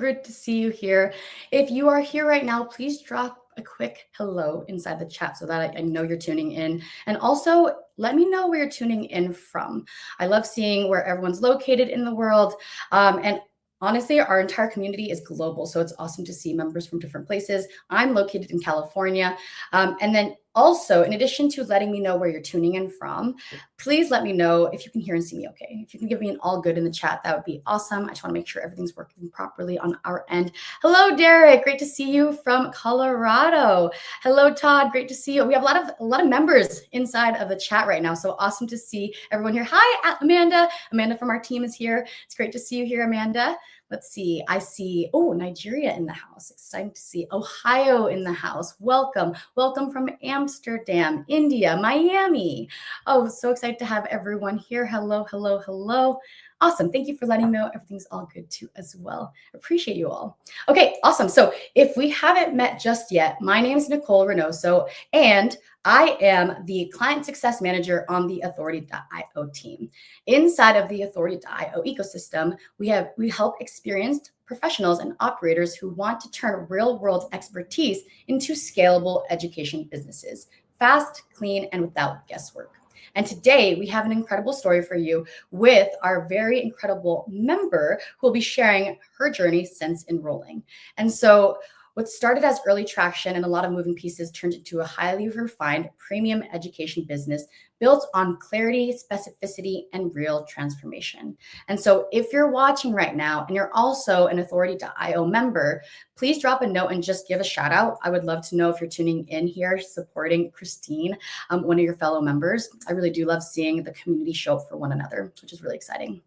good to see you here. If you are here right now, please drop a quick hello inside the chat so that I know you're tuning in. And also let me know where you're tuning in from. I love seeing where everyone's located in the world. And honestly, our entire community is global. So it's awesome to see members from different places. I'm located in California. And then also, in addition to letting me know where you're tuning in from, please let me know if you can hear and see me okay. If you can give me an all good in the chat, that would be awesome. I just want to make sure everything's working properly on our end. Hello, Derek. Great to see you from Colorado. Hello, Todd. Great to see you. We have a lot of members inside of the chat right now. So awesome to see everyone here. Hi, Amanda. Amanda from our team is here. It's great to see you here, Amanda. Let's see. I see, Nigeria in the house. Exciting to see Ohio in the house. Welcome. Welcome from Amsterdam, India, Miami. Oh, so excited to have everyone here. Hello, hello, hello. Awesome. Thank you for letting me know everything's all good too as well. Appreciate you all. Okay, awesome. So if we haven't met just yet, my name is Nicole Reynoso, and I am the Client Success Manager on the Authority.io team. Inside of the Authority.io ecosystem, we help experienced professionals and operators who want to turn real-world expertise into scalable education businesses, fast, clean, and without guesswork. And today we have an incredible story for you with our very incredible member who will be sharing her journey since enrolling. And so what started as early traction and a lot of moving pieces turned into a highly refined premium education business built on clarity, specificity, and real transformation. And so if you're watching right now and you're also an Authority.io member, please drop a note and just give a shout out. I would love to know if you're tuning in here supporting Christine, one of your fellow members. I really do love seeing the community show up for one another, which is really exciting.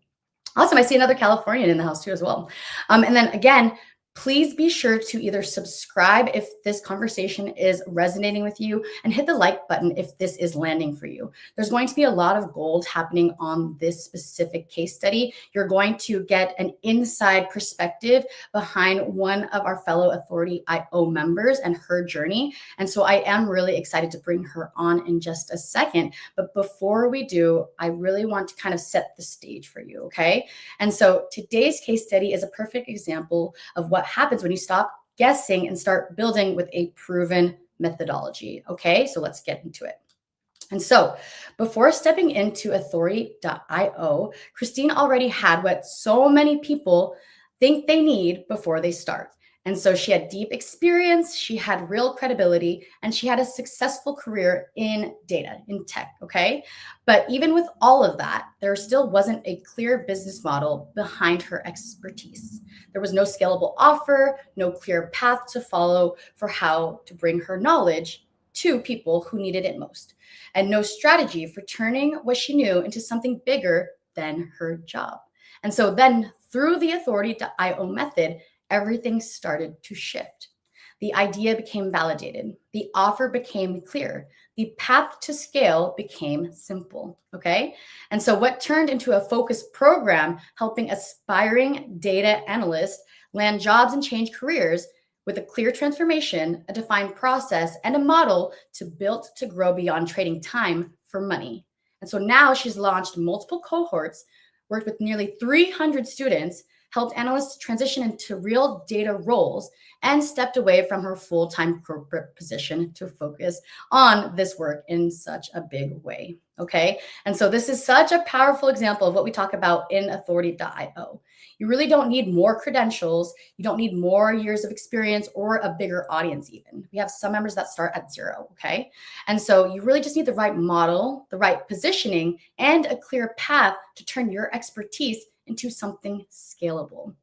Awesome. I see another Californian in the house too as well. And then again, please be sure to either subscribe if this conversation is resonating with you and hit the like button if this is landing for you. There's going to be a lot of gold happening on this specific case study. You're going to get an inside perspective behind one of our fellow Authority.io members and her journey. And so I am really excited to bring her on in just a second. But before we do, I really want to kind of set the stage for you, okay? And so today's case study is a perfect example of what happens when you stop guessing and start building with a proven methodology. Okay, so let's get into it. And so before stepping into Authority.io, Christine already had what so many people think they need before they start. And so she had deep experience, she had real credibility, and she had a successful career in data, in tech, okay? But even with all of that, there still wasn't a clear business model behind her expertise. There was no scalable offer, no clear path to follow for how to bring her knowledge to people who needed it most, and no strategy for turning what she knew into something bigger than her job. And so then through the Authority.io method, everything started to shift. The idea became validated. The offer became clear. The path to scale became simple, okay? And so what turned into a focused program helping aspiring data analysts land jobs and change careers with a clear transformation, a defined process, and a model to build to grow beyond trading time for money. And so now she's launched multiple cohorts, worked with nearly 300 students, helped analysts transition into real data roles, and stepped away from her full-time corporate position to focus on this work in such a big way, okay? And so this is such a powerful example of what we talk about in Authority.io. You really don't need more credentials. You don't need more years of experience or a bigger audience even. We have some members that start at 0, okay? And so you really just need the right model, the right positioning, and a clear path to turn your expertise into something scalable.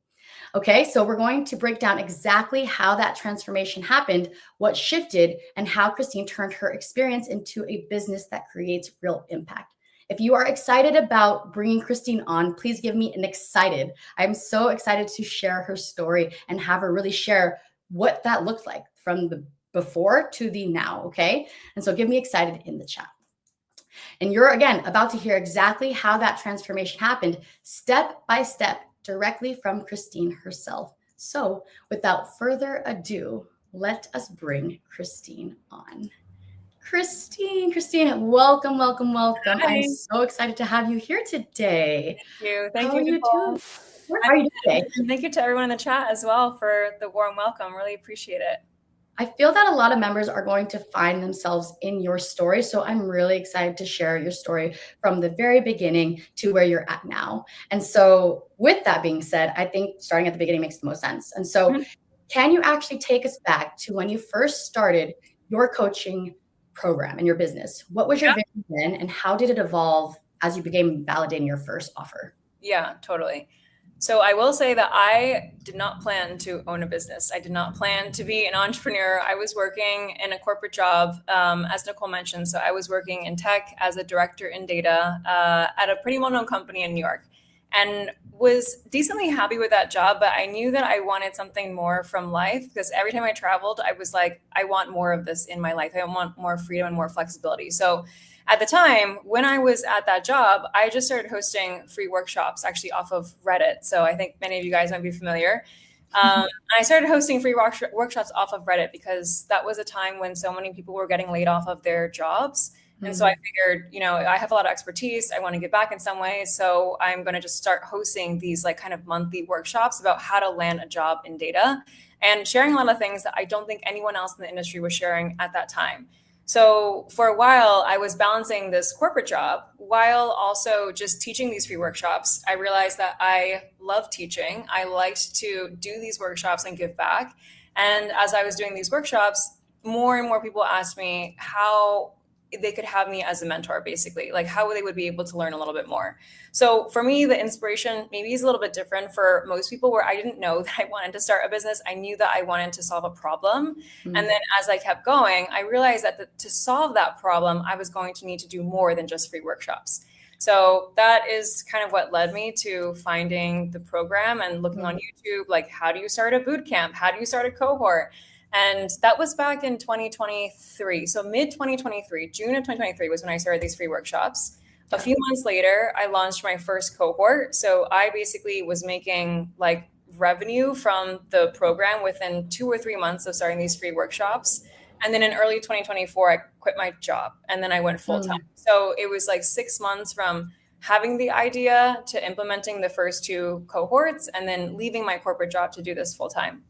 Okay, so we're going to break down exactly how that transformation happened, what shifted, and how Christine turned her experience into a business that creates real impact. If you are excited about bringing Christine on, please give me an excited. I'm so excited to share her story and have her really share what that looked like from the before to the now, okay? And so give me excited in the chat. And you're, again, about to hear exactly how that transformation happened step by step directly from Christine herself. So without further ado, let us bring Christine on. Christine, welcome, welcome, welcome. Hi. I'm so excited to have you here today. Thank you. Thank How you, are you Nicole. doing? How are you doing today? And thank you to everyone in the chat as well for the warm welcome. Really appreciate it. I feel that a lot of members are going to find themselves in your story. So I'm really excited to share your story from the very beginning to where you're at now. And so, with that being said, I think starting at the beginning makes the most sense. And so, can you actually take us back to when you first started your coaching program and your business? What was your vision then, and how did it evolve as you began validating your first offer? Yeah, totally. So I will say that I did not plan to own a business. I did not plan to be an entrepreneur. I was working in a corporate job, as Nicole mentioned. So I was working in tech as a director in data at a pretty well-known company in New York, and was decently happy with that job. But I knew that I wanted something more from life, because every time I traveled, I was like, I want more of this in my life. I want more freedom and more flexibility. So at the time when I was at that job, I just started hosting free workshops actually off of Reddit. So I think many of you guys might be familiar. I started hosting free workshops off of Reddit because that was a time when so many people were getting laid off of their jobs. And so I figured, I have a lot of expertise. I want to give back in some way. So I'm going to just start hosting these like kind of monthly workshops about how to land a job in data, and sharing a lot of things that I don't think anyone else in the industry was sharing at that time. So for a while, I was balancing this corporate job while also just teaching these free workshops. I realized that I love teaching. I liked to do these workshops and give back. And as I was doing these workshops, more and more people asked me how they could have me as a mentor, basically, like how they would be able to learn a little bit more. So for me, the inspiration maybe is a little bit different for most people, where I didn't know that I wanted to start a business. I knew that I wanted to solve a problem. And then as I kept going, I realized that to solve that problem, I was going to need to do more than just free workshops. So that is kind of what led me to finding the program and looking on YouTube, like, how do you start a boot camp? How do you start a cohort? And that was back in 2023. So mid 2023, June of 2023 was when I started these free workshops. A few months later, I launched my first cohort. So I basically was making like revenue from the program within 2 or 3 months of starting these free workshops. And then in early 2024, I quit my job and then I went full time. So it was like 6 months from having the idea to implementing the first two cohorts and then leaving my corporate job to do this full time.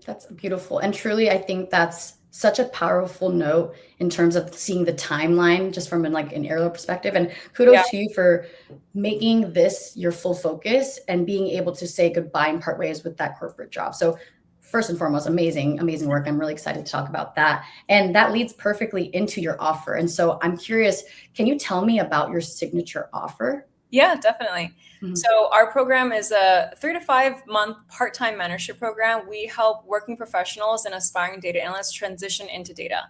That's beautiful. And truly, I think that's such a powerful note in terms of seeing the timeline just from an aerial perspective. And kudos to you for making this your full focus and being able to say goodbye and part ways with that corporate job. So first and foremost, amazing work. I'm really excited to talk about that. And that leads perfectly into your offer. And so I'm curious, can you tell me about your signature offer? Yeah, definitely. So our program is a 3 to 5 month part-time mentorship program. We help working professionals and aspiring data analysts transition into data.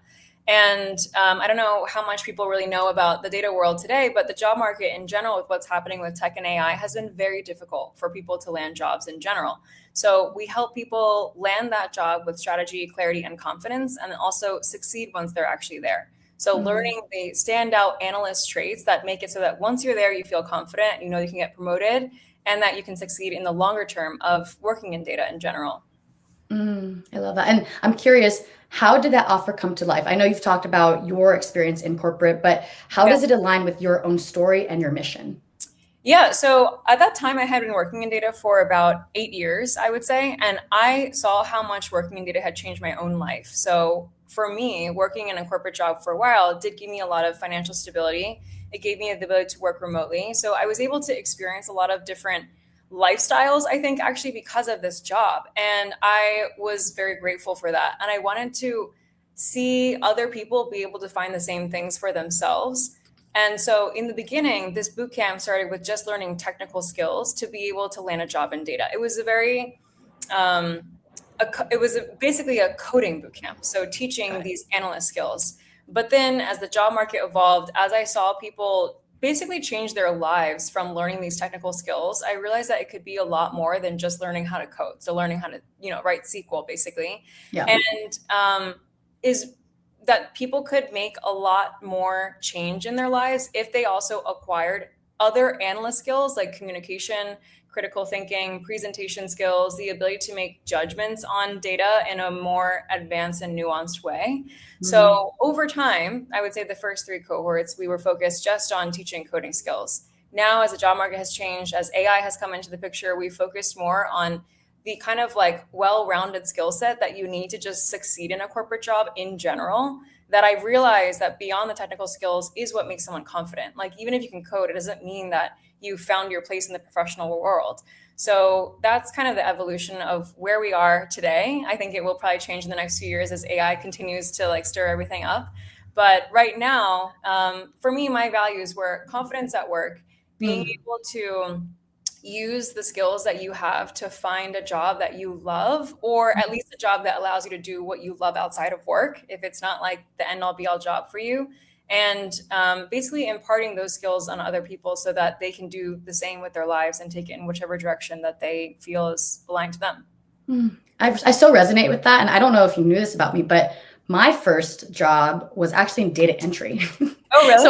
And I don't know how much people really know about the data world today, but the job market in general, with what's happening with tech and AI, has been very difficult for people to land jobs in general. So we help people land that job with strategy, clarity, and confidence, and also succeed once they're actually there. So learning the standout analyst traits that make it so that once you're there, you feel confident, you can get promoted, and that you can succeed in the longer term of working in data in general. I love that. And I'm curious, how did that offer come to life? I know you've talked about your experience in corporate, but how does it align with your own story and your mission? Yeah, so at that time, I had been working in data for about 8 years, I would say, and I saw how much working in data had changed my own life. So for me, working in a corporate job for a while did give me a lot of financial stability. It gave me the ability to work remotely. So I was able to experience a lot of different lifestyles, I think, actually because of this job. And I was very grateful for that. And I wanted to see other people be able to find the same things for themselves. And so in the beginning, this boot camp started with just learning technical skills to be able to land a job in data. It was basically a coding boot camp. So teaching these analyst skills. But then as the job market evolved, as I saw people basically change their lives from learning these technical skills, I realized that it could be a lot more than just learning how to code. So learning how to, write SQL basically. Yeah. And is that people could make a lot more change in their lives if they also acquired other analyst skills like communication, critical thinking, presentation skills, the ability to make judgments on data in a more advanced and nuanced way. So over time, I would say the first 3 cohorts, we were focused just on teaching coding skills. now as the job market has changed, as AI has come into the picture, we focused more on the kind of like well-rounded skill set that you need to just succeed in a corporate job in general, that I realized that beyond the technical skills is what makes someone confident. Like even if you can code, it doesn't mean that you found your place in the professional world. So that's kind of the evolution of where we are today. I think it will probably change in the next few years as AI continues to like stir everything up. But right now, for me, my values were confidence at work, being able to use the skills that you have to find a job that you love, or at least a job that allows you to do what you love outside of work, if it's not like the end all be all job for you. And basically imparting those skills on other people so that they can do the same with their lives and take it in whichever direction that they feel is aligned to them. I so resonate with that. And I don't know if you knew this about me, but my first job was actually in data entry. Oh, really?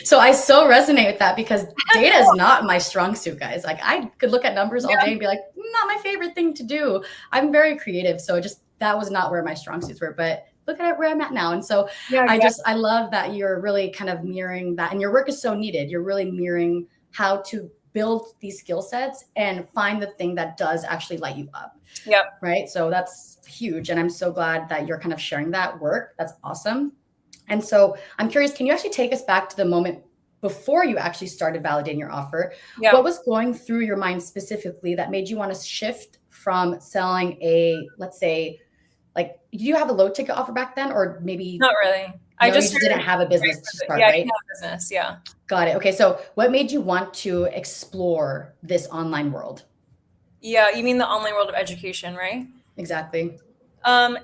So I so resonate with that because data is not my strong suit, guys. Like I could look at numbers all day and be like, not my favorite thing to do. I'm very creative. So that was not where my strong suits were, but look at where I'm at now. And so I love that you're really kind of mirroring that, and your work is so needed. You're really mirroring how to build these skill sets and find the thing that does actually light you up. Yep. Right. So that's huge. And I'm so glad that you're kind of sharing that work. That's awesome. And so I'm curious, can you actually take us back to the moment before you actually started validating your offer? Yeah. What was going through your mind specifically that made you want to shift from selling let's say, like, did you have a low ticket offer back then, or maybe not really? I just didn't have a business to start, right? Yeah, business. Yeah. Got it. Okay. So what made you want to explore this online world? Yeah. You mean the online world of education, right? Exactly.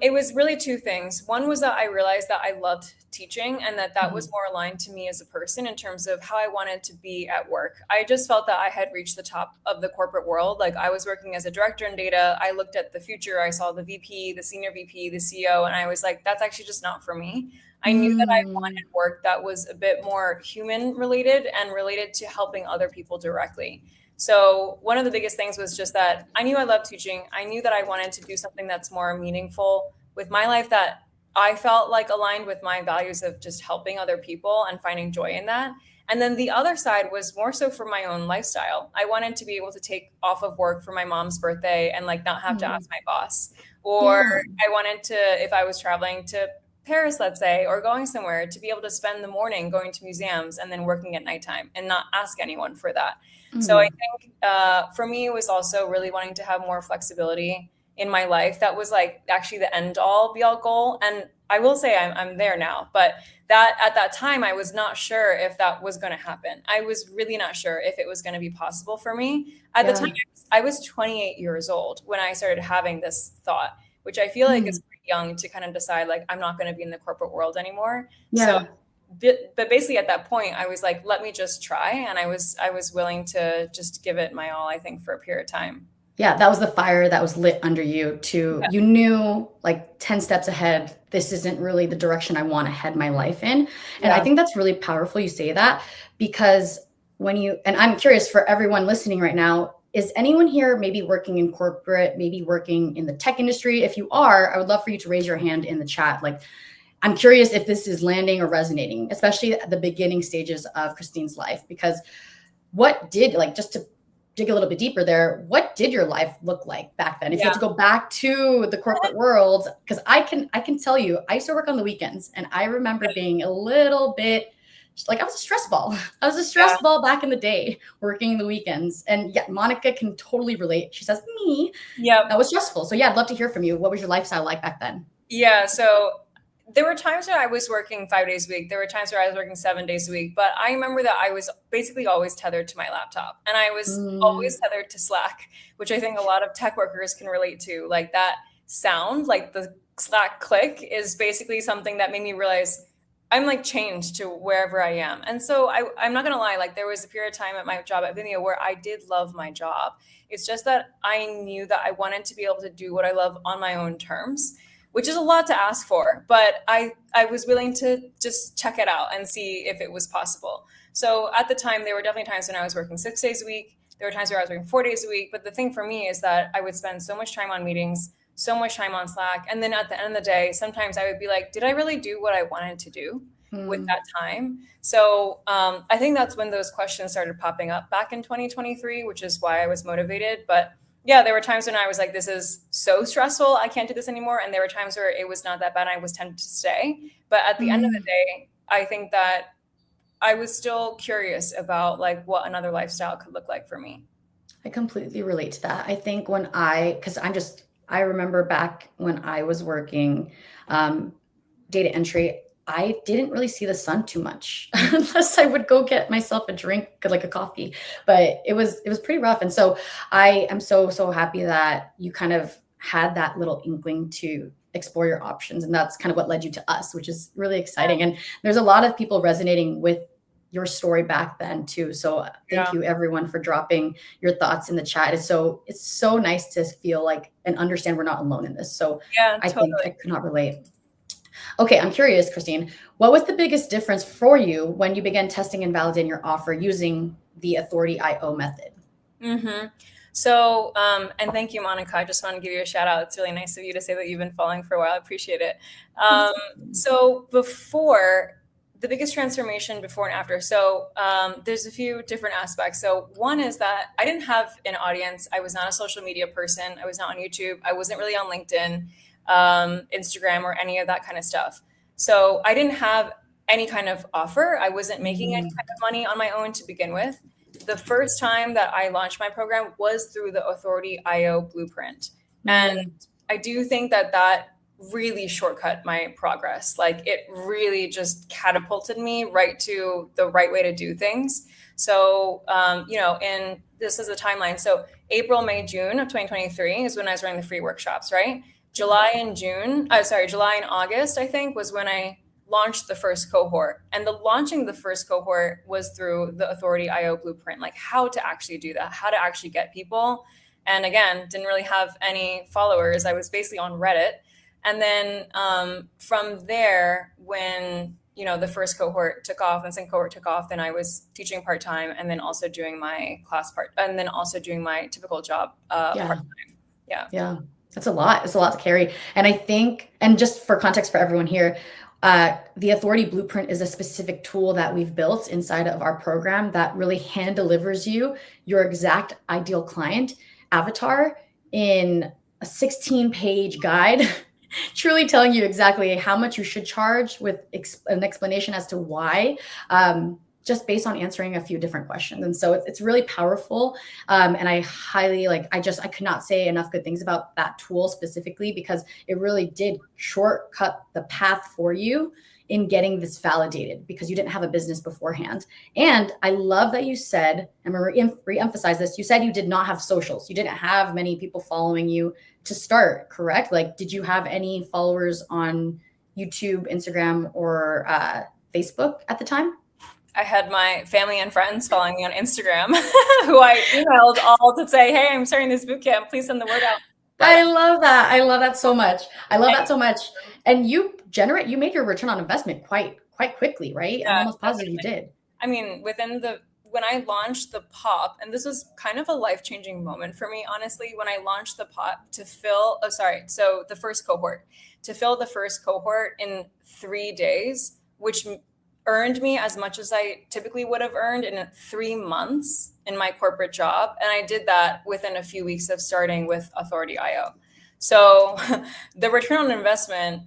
It was really two things. One was that I realized that I loved teaching and that was more aligned to me as a person in terms of how I wanted to be at work. I just felt that I had reached the top of the corporate world. Like I was working as a director in data. I looked at the future. I saw the VP, the senior VP, the CEO, and I was like, that's actually just not for me. I knew that I wanted work that was a bit more human related and related to helping other people directly. So one of the biggest things was just that I knew I loved teaching. I knew that I wanted to do something that's more meaningful with my life, that I felt like aligned with my values of just helping other people and finding joy in that. And then the other side was more so for my own lifestyle. I wanted to be able to take off of work for my mom's birthday and like not have to ask my boss. Or I wanted to, if I was traveling to Paris, let's say, or going somewhere, to be able to spend the morning going to museums and then working at nighttime and not ask anyone for that. So I think for me, it was also really wanting to have more flexibility in my life. That was like actually the end all be all goal. And I will say I'm there now, but that at that time, I was not sure if that was going to happen. I was really not sure if it was going to be possible for me. At the time, I was 28 years old when I started having this thought, which I feel like is pretty young to kind of decide like, I'm not going to be in the corporate world anymore. So but basically at that point I was like, let me just try. And I was willing to just give it my all, I think, for a period of time. Yeah, that was the fire that was lit under you you knew like 10 steps ahead, this isn't really the direction I want to head my life in. And I think that's really powerful you say that, because and I'm curious for everyone listening right now, is anyone here maybe working in corporate, maybe working in the tech industry? If you are, I would love for you to raise your hand in the chat. Like, I'm curious if this is landing or resonating, especially at the beginning stages of Christine's life, because just to dig a little bit deeper there, what did your life look like back then? If you had to go back to the corporate world, because I can tell you, I used to work on the weekends, and I remember being a little bit like I was a stress ball. I was a stress ball back in the day, working the weekends. And Monica can totally relate. She says, me, that was stressful. So I'd love to hear from you. What was your lifestyle like back then? Yeah, so there were times where I was working 5 days a week. There were times where I was working 7 days a week. But I remember that I was basically always tethered to my laptop. And I was always tethered to Slack, which I think a lot of tech workers can relate to. Like that sound, like the Slack click, is basically something that made me realize I'm like chained to wherever I am. And so I'm not going to lie, like there was a period of time at my job at Vimeo where I did love my job. It's just that I knew that I wanted to be able to do what I love on my own terms, which is a lot to ask for, but I was willing to just check it out and see if it was possible. So at the time, there were definitely times when I was working 6 days a week. There were times where I was working 4 days a week. But the thing for me is that I would spend so much time on meetings, so much time on Slack. And then at the end of the day, sometimes I would be like, did I really do what I wanted to do? with Mm. that time. So I think that's when those questions started popping up back in 2023, which is why I was motivated. But yeah, there were times when I was like, this is so stressful, I can't do this anymore. And there were times where it was not that bad and I was tempted to stay. But at the end of the Mm. day, I think that I was still curious about like what another lifestyle could look like for me. I completely relate to that. I think because I remember back when I was working um, data entry, I didn't really see the sun too much unless I would go get myself a drink, like a coffee. But it was pretty rough. And so I am so happy that you kind of had that little inkling to explore your options. And that's kind of what led you to us, which is really exciting. And there's a lot of people resonating with your story back then too. So thank Yeah. you everyone for dropping your thoughts in the chat. It's so nice to feel like and understand we're not alone in this. So Yeah, I think I totally. could not relate. Okay, I'm curious, Christine, what was the biggest difference for you when you began testing and validating your offer using the Authority IO method? Mm-hmm. So, and thank you, Monica. I just want to give you a shout out. It's really nice of you to say that you've been following for a while. I appreciate it. So before the biggest transformation before and after. So there's a few different aspects. So one is that I didn't have an audience. I was not a social media person. I was not on YouTube. I wasn't really on LinkedIn, Instagram, or any of that kind of stuff. So I didn't have any kind of offer. I wasn't making any kind of money on my own to begin with. The first time that I launched my program was through the Authority IO blueprint. And I do think that that really shortcut my progress. Like it really just catapulted me right to the right way to do things. So, and this is the timeline. So April, May, June of 2023 is when I was running the free workshops, right? July and August, I think, was when I launched the first cohort. And the launching the first cohort was through the Authority IO blueprint, like how to actually do that, how to actually get people. And again, didn't really have any followers. I was basically on Reddit. And then from there, when the first cohort took off and second cohort took off, then I was teaching part-time and then also doing my and then also doing my typical job part-time. Yeah. Yeah, that's a lot. It's a lot to carry. And I think, and just for context for everyone here, the Authority Blueprint is a specific tool that we've built inside of our program that really hand delivers you your exact ideal client avatar in a 16-page guide, truly telling you exactly how much you should charge with an explanation as to why. Just based on answering a few different questions. And so it's really powerful. And I highly I could not say enough good things about that tool specifically because it really did shortcut the path for you in getting this validated because you didn't have a business beforehand. And I love that you said, and re-emphasize this, you said you did not have socials. You didn't have many people following you to start, correct? Like, did you have any followers on YouTube, Instagram, or Facebook at the time? I had my family and friends following me on Instagram who I emailed all to say, hey, I'm starting this boot camp. Please send the word out. But I love that. I love that so much. I love that so much. And you made your return on investment quite quickly, right? Yeah, I'm almost positive you definitely. did. I mean, when I launched the pop, and this was kind of a life-changing moment for me, honestly, when I launched the pop so the first cohort, to fill the first cohort in 3 days, which earned me as much as I typically would have earned in 3 months in my corporate job. And I did that within a few weeks of starting with Authority IO. So the return on investment,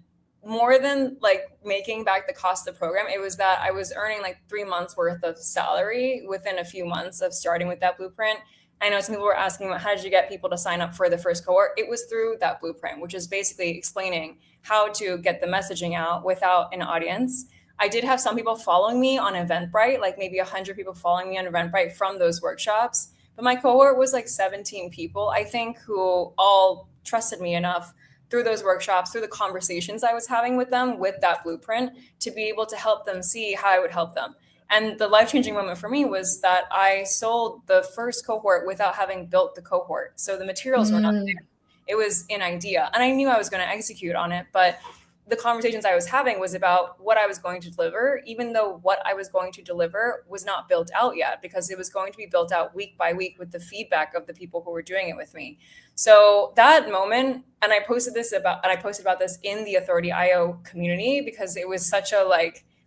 more than like making back the cost of the program, it was that I was earning like 3 months worth of salary within a few months of starting with that blueprint. I know some people were asking how did you get people to sign up for the first cohort? It was through that blueprint, which is basically explaining how to get the messaging out without an audience. I did have some people following me on Eventbrite, like maybe 100 people following me on Eventbrite from those workshops. But my cohort was like 17 people, I think, who all trusted me enough through those workshops, through the conversations I was having with them with that blueprint to be able to help them see how I would help them. And the life-changing moment for me was that I sold the first cohort without having built the cohort. So the materials were not there. It was an idea. And I knew I was going to execute on it, but the conversations I was having was about what I was going to deliver, even though what I was going to deliver was not built out yet, because it was going to be built out week by week with the feedback of the people who were doing it with me. So that moment, and I posted about this in the Authority IO community because it was such a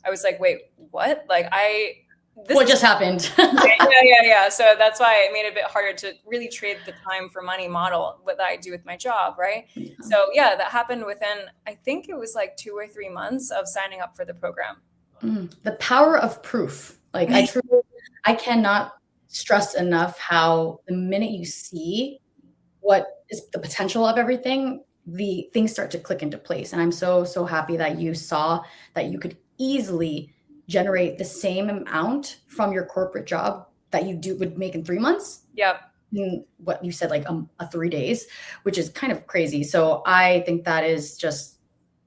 I was like, wait, what? Like What just happened? yeah. So that's why it made it a bit harder to really trade the time for money model what I do with my job, right? Yeah. So yeah, that happened within, I think it was like 2 or 3 months of signing up for the program. The power of proof. Like I cannot stress enough how the minute you see what is the potential of everything, the things start to click into place. And I'm so happy that you saw that you could easily generate the same amount from your corporate job that you would make in 3 months. Yep. In what you said, like a 3 days, which is kind of crazy. So I think that is just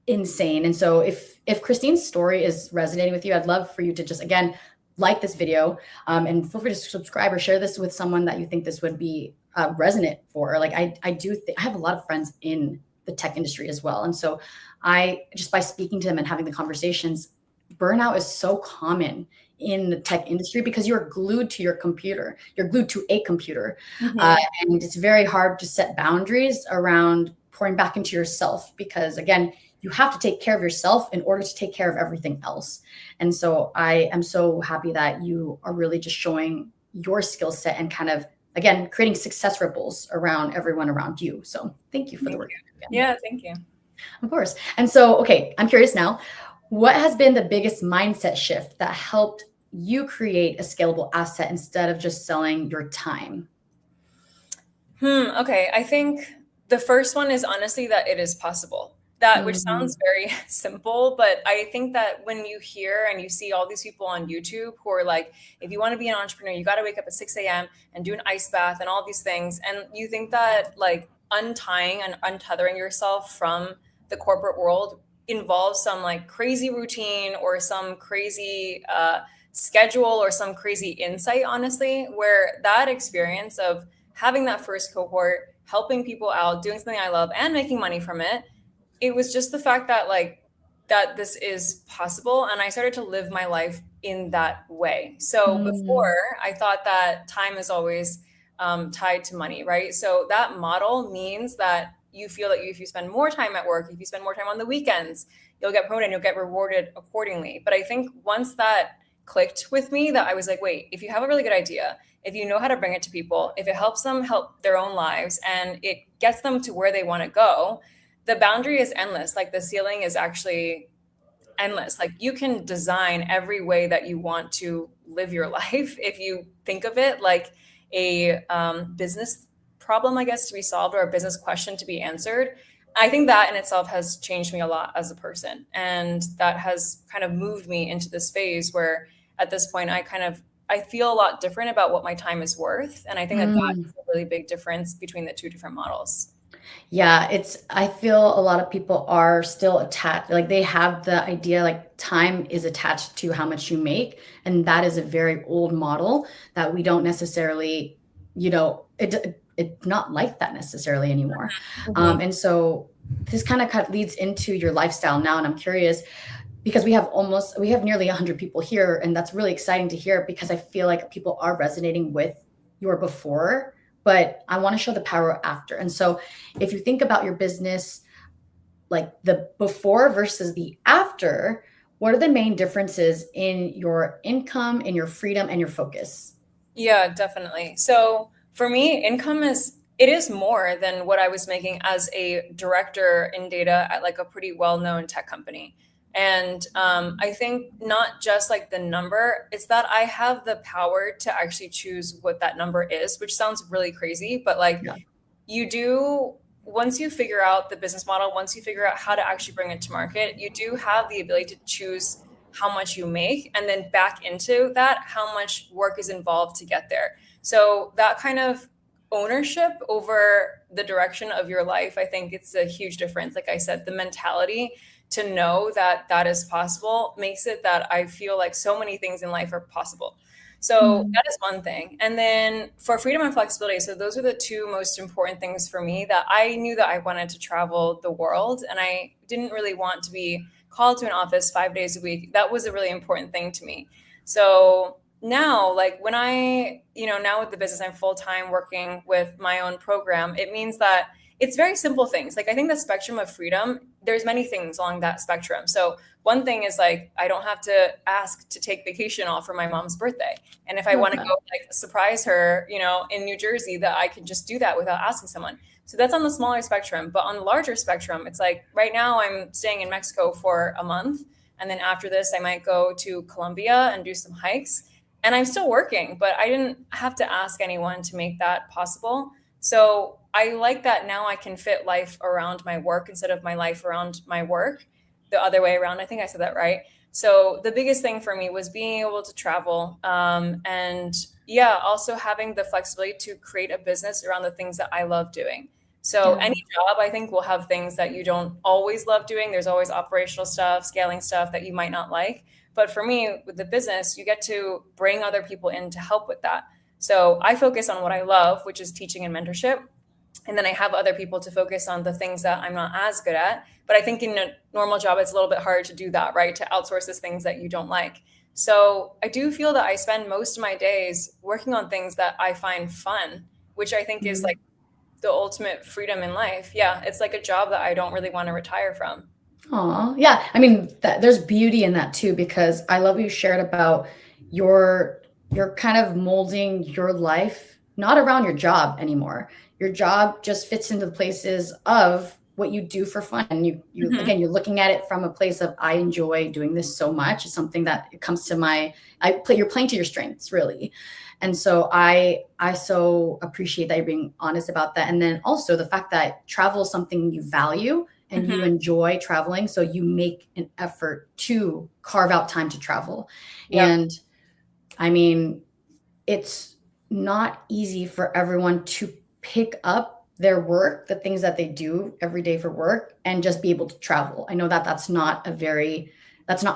insane. And so if Christine's story is resonating with you, I'd love for you to just again like this video, and feel free to subscribe or share this with someone that you think this would be resonant for. Like I do think I have a lot of friends in the tech industry as well, and so I just by speaking to them and having the conversations, burnout is so common in the tech industry because you're glued to your computer. You're glued to a computer, and it's very hard to set boundaries around pouring back into yourself because again you have to take care of yourself in order to take care of everything else. And so I am so happy that you are really just showing your skill set and kind of, again, creating success ripples around everyone around you. So thank you for the work. Yeah, thank you. Of course. And so, okay, I'm curious now, what has been the biggest mindset shift that helped you create a scalable asset instead of just selling your time? Okay. I think the first one is honestly that it is possible. That which sounds very simple, but I think that when you hear and you see all these people on YouTube who are like, if you want to be an entrepreneur, you got to wake up at 6 a.m. and do an ice bath and all these things. And you think that like untying and untethering yourself from the corporate world involves some like crazy routine or some crazy schedule or some crazy insight, honestly, where that experience of having that first cohort, helping people out, doing something I love and making money from it, it was just the fact that like that this is possible, and I started to live my life in that way. So before I thought that time is always tied to money, right? So that model means that you feel that if you spend more time at work, if you spend more time on the weekends, you'll get promoted and you'll get rewarded accordingly. But I think once that clicked with me, that I was like, wait, if you have a really good idea, if you know how to bring it to people, if it helps them help their own lives and it gets them to where they want to go, the boundary is endless. Like the ceiling is actually endless. Like you can design every way that you want to live your life if you think of it like a business problem, I guess, to be solved or a business question to be answered. I think that in itself has changed me a lot as a person. And that has kind of moved me into this phase where at this point I feel a lot different about what my time is worth. And I think that that's a really big difference between the two different models. Yeah, I feel a lot of people are still attached, like they have the idea like time is attached to how much you make. And that is a very old model that we don't necessarily, it's not like that necessarily anymore. And so this kind of leads into your lifestyle now. And I'm curious because we have nearly 100 people here. And that's really exciting to hear because I feel like people are resonating with your before, but I want to show the power after. And so if you think about your business, like the before versus the after, what are the main differences in your income, in your freedom, and your focus? Yeah, definitely. So for me, it is more than what I was making as a director in data at like a pretty well-known tech company. And I think not just like the number, it's that I have the power to actually choose what that number is, which sounds really crazy, but like you do, once you figure out the business model, once you figure out how to actually bring it to market, you do have the ability to choose how much you make and then back into that, how much work is involved to get there. So that kind of ownership over the direction of your life, I think it's a huge difference. Like I said, the mentality to know that that is possible makes it that I feel like so many things in life are possible. So that is one thing. And then for freedom and flexibility, so those are the two most important things for me, that I knew that I wanted to travel the world and I didn't really want to be called to an office 5 days a week. That was a really important thing to me. So now, like now with the business, I'm full-time working with my own program. It means that it's very simple things. Like I think the spectrum of freedom, there's many things along that spectrum. So one thing is like I don't have to ask to take vacation off for my mom's birthday. And if I Love want to that. go like surprise her, in New Jersey, that I can just do that without asking someone. So that's on the smaller spectrum. But on the larger spectrum, it's like right now I'm staying in Mexico for a month. And then after this, I might go to Colombia and do some hikes. And I'm still working, but I didn't have to ask anyone to make that possible. So I like that now I can fit life around my work instead of my life around my work, the other way around. I think I said that right. So the biggest thing for me was being able to travel, and yeah, also having the flexibility to create a business around the things that I love doing. So Yeah. any job, I think, will have things that you don't always love doing. There's always operational stuff, scaling stuff that you might not like. But for me, with the business, you get to bring other people in to help with that. So I focus on what I love, which is teaching and mentorship. And then I have other people to focus on the things that I'm not as good at. But I think in a normal job, it's a little bit harder to do that, right? To outsource those things that you don't like. So I do feel that I spend most of my days working on things that I find fun, which I think is like the ultimate freedom in life. Yeah, it's like a job that I don't really want to retire from. Aw, yeah. I mean, there's beauty in that too, because I love what you shared about your you're kind of molding your life not around your job anymore. Your job just fits into the places of what you do for fun. And you Mhm. again, you're looking at it from a place of I enjoy doing this so much. It's something that it comes to you're playing to your strengths, really. And so I so appreciate that you're being honest about that. And then also the fact that travel is something you value and you Mhm. enjoy traveling. So you make an effort to carve out time to travel. Yep. And I mean, it's not easy for everyone to pick up their work, the things that they do every day for work, and just be able to travel. I know that that's not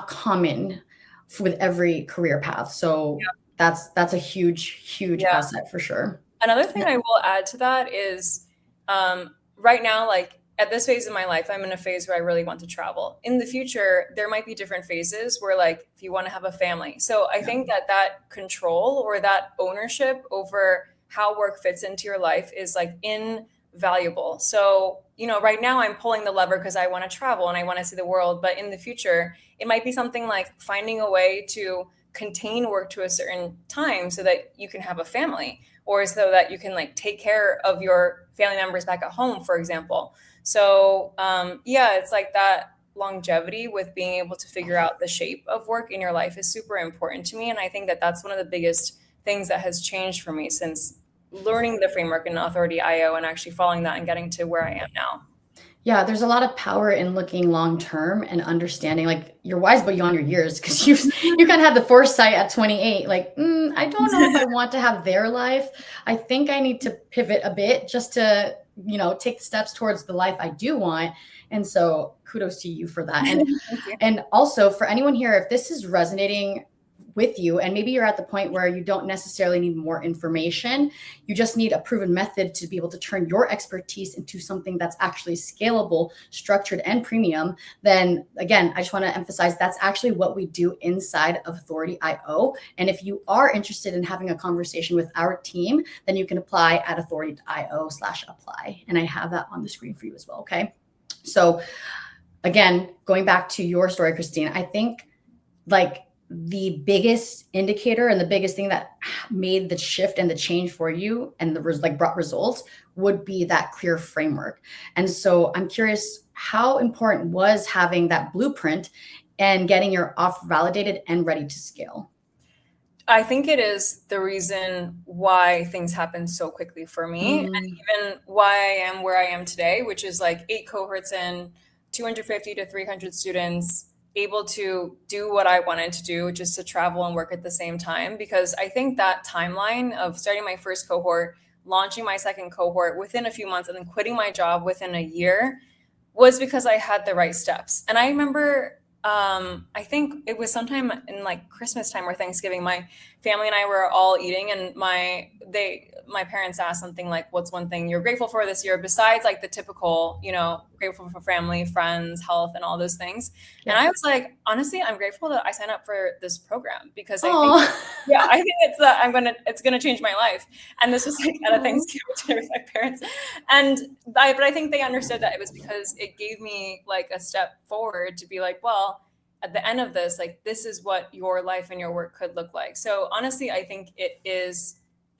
common with every career path. So that's a huge Yeah. asset for sure. Another thing I will add to that is right now, like at this phase of my life, I'm in a phase where I really want to travel. In the future, there might be different phases where, like, if you want to have a family. So I Yeah. think that that control or that ownership over how work fits into your life is like invaluable. So, right now I'm pulling the lever because I want to travel and I want to see the world. But in the future, it might be something like finding a way to contain work to a certain time so that you can have a family or so that you can like take care of your family members back at home, for example. So yeah, it's like that longevity with being able to figure out the shape of work in your life is super important to me. And I think that that's one of the biggest things that has changed for me since learning the framework in Authority IO and actually following that and getting to where I am now. Yeah, there's a lot of power in looking long term and understanding. Like you're wise beyond your years because you kind of had the foresight at 28. Like, I don't know if I want to have their life. I think I need to pivot a bit just to take steps towards the life I do want. And so, kudos to you for that. And Thank you. and also for anyone here, if this is resonating with you, and maybe you're at the point where you don't necessarily need more information, you just need a proven method to be able to turn your expertise into something that's actually scalable, structured, and premium, then again, I just want to emphasize that's actually what we do inside of Authority IO. And if you are interested in having a conversation with our team, then you can apply at authority.io/apply. And I have that on the screen for you as well. Okay. So again, going back to your story, Christine, I think like the biggest indicator and the biggest thing that made the shift and the change for you and brought results would be that clear framework. And so I'm curious, how important was having that blueprint and getting your offer validated and ready to scale? I think it is the reason why things happen so quickly for me, and Mm, even why I am where I am today, which is like 8 cohorts in, 250 to 300 students, able to do what I wanted to do, just to travel and work at the same time. Because I think that timeline of starting my first cohort, launching my second cohort within a few months, and then quitting my job within a year was because I had the right steps. And I remember, I think it was sometime in like Christmas time or Thanksgiving, my family and I were all eating, and my parents asked something like, "What's one thing you're grateful for this year besides like the typical, grateful for family, friends, health, and all those things?" Yeah. And I was like, honestly, I'm grateful that I signed up for this program because I think, Oh. yeah, I think it's gonna change my life. And this was like at a Aw. Thanksgiving dinner with my parents, but I think they understood that it was because it gave me like a step forward to be like, well, at the end of this, like this is what your life and your work could look like. So honestly, I think it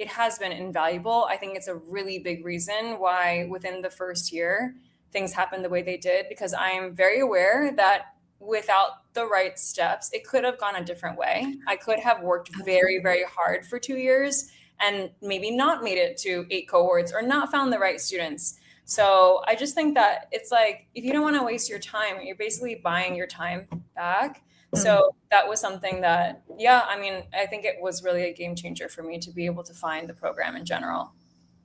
has been invaluable. I think it's a really big reason why within the first year things happened the way they did, because I am very aware that without the right steps, it could have gone a different way. I could have worked very, very hard for 2 years and maybe not made it to 8 cohorts or not found the right students. So I just think that it's like, if you don't want to waste your time, you're basically buying your time back. So that was something that, yeah, I mean, I think it was really a game changer for me to be able to find the program in general.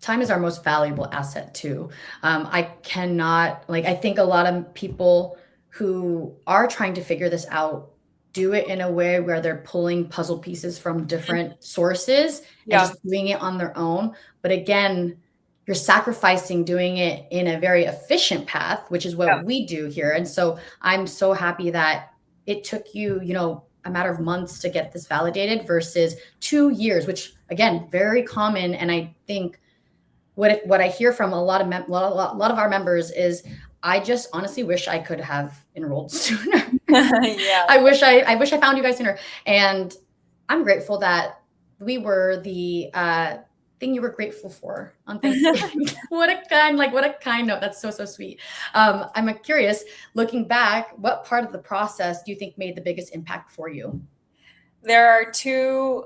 Time is our most valuable asset too. I cannot, like, I think a lot of people who are trying to figure this out do it in a way where they're pulling puzzle pieces from different sources and Yeah. just doing it on their own. But again, you're sacrificing doing it in a very efficient path, which is what Yeah. we do here. And so I'm so happy that it took you, a matter of months to get this validated versus 2 years, which again, very common. And I think what I hear from a lot of our members is, I just honestly wish I could have enrolled sooner. Yeah. I wish I found you guys sooner. And I'm grateful that we were the thing you were grateful for on Thanksgiving. What a kind note. That's so sweet. I'm curious, looking back, what part of the process do you think made the biggest impact for you? There are two